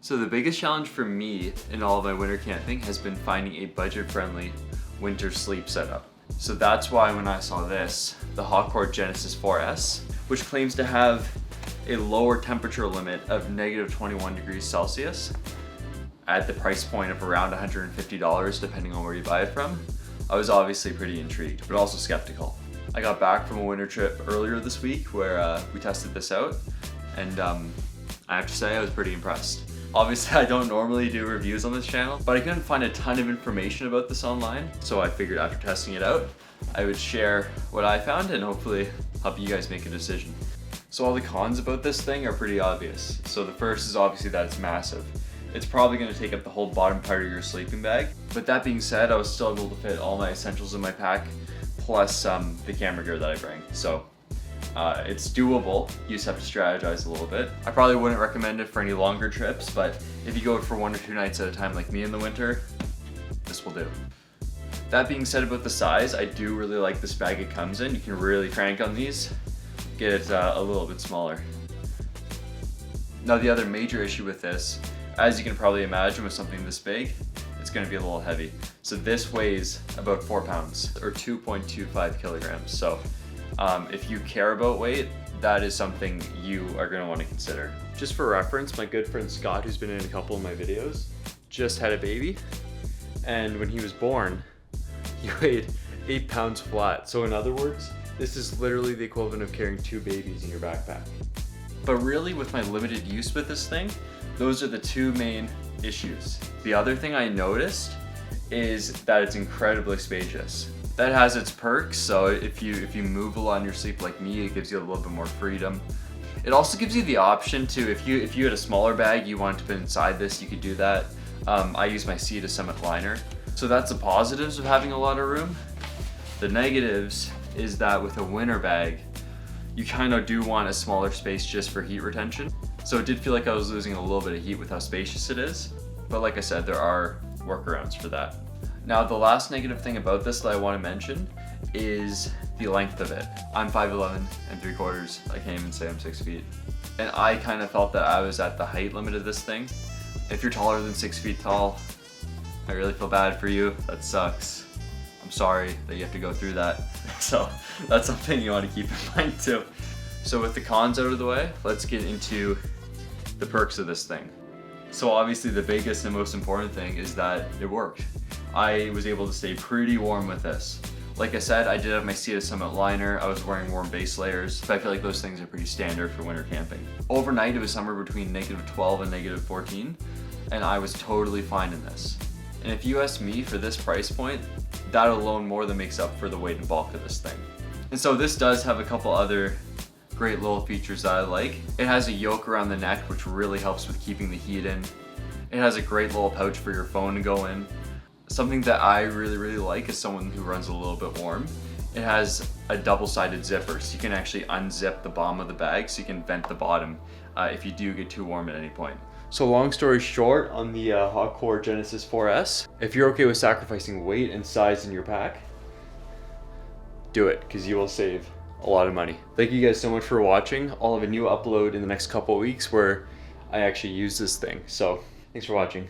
So the biggest challenge for me in all of my winter camping has been finding a budget-friendly winter sleep setup. So that's why when I saw this, the Hotcore Genesis 4S, which claims to have a lower temperature limit of negative 21 degrees Celsius at the price point of around $150 depending on where you buy it from, I was obviously pretty intrigued, but also skeptical. I got back from a winter trip earlier this week where we tested this out, and I have to say I was pretty impressed. Obviously, I don't normally do reviews on this channel, but I couldn't find a ton of information about this online, so I figured after testing it out, I would share what I found and hopefully help you guys make a decision. So all the cons about this thing are pretty obvious. So the first is obviously that it's massive. It's probably going to take up the whole bottom part of your sleeping bag. But that being said, I was still able to fit all my essentials in my pack, plus the camera gear that I bring. So it's doable. You just have to strategize a little bit. I probably wouldn't recommend it for any longer trips, but if you go for 1 or 2 nights at a time like me in the winter, this will do. That being said about the size, I do really like this bag it comes in. You can really crank on these, get it a little bit smaller. Now the other major issue with this, as you can probably imagine with something this big, it's going to be a little heavy. So this weighs about 4 pounds or 2.25 kilograms. So if you care about weight, that is something you are going to want to consider. Just for reference, my good friend Scott, who's been in a couple of my videos, just had a baby, and when he was born, he weighed 8 pounds flat. So in other words, this is literally the equivalent of carrying 2 babies in your backpack. But really, with my limited use with this thing, those are the 2 main issues. The other thing I noticed is that it's incredibly spacious. That has its perks, so if you move a lot in your sleep like me, it gives you a little bit more freedom. It also gives you the option to, if you had a smaller bag you wanted to put inside this, you could do that. I use my Sea to Summit liner. So that's the positives of having a lot of room. The negatives is that with a winter bag, you kind of do want a smaller space just for heat retention. So it did feel like I was losing a little bit of heat with how spacious it is. But like I said, there are workarounds for that. Now the last negative thing about this that I want to mention is the length of it. I'm 5'11" and 3/4. I can't even say I'm 6 feet. And I kind of felt that I was at the height limit of this thing. If you're taller than 6 feet tall, I really feel bad for you. That sucks. I'm sorry that you have to go through that. So that's something you want to keep in mind too. So with the cons out of the way, let's get into the perks of this thing. So obviously the biggest and most important thing is that it worked. I was able to stay pretty warm with this. Like I said, I did have my Sea to Summit liner. I was wearing warm base layers. I feel like those things are pretty standard for winter camping. Overnight, it was somewhere between -12 and -14, and I was totally fine in this. And if you ask me, for this price point, that alone more than makes up for the weight and bulk of this thing. And so this does have a couple other great little features that I like. It has a yoke around the neck, which really helps with keeping the heat in. It has a great little pouch for your phone to go in. Something that I really like as someone who runs a little bit warm, it has a double-sided zipper, so you can actually unzip the bottom of the bag so you can vent the bottom if you do get too warm at any point. So long story short, on the Hotcore Genesis 4S, if you're okay with sacrificing weight and size in your pack, do it, because you will save a lot of money. Thank you guys so much for watching. I'll have a new upload in the next couple of weeks where I actually use this thing. So thanks for watching.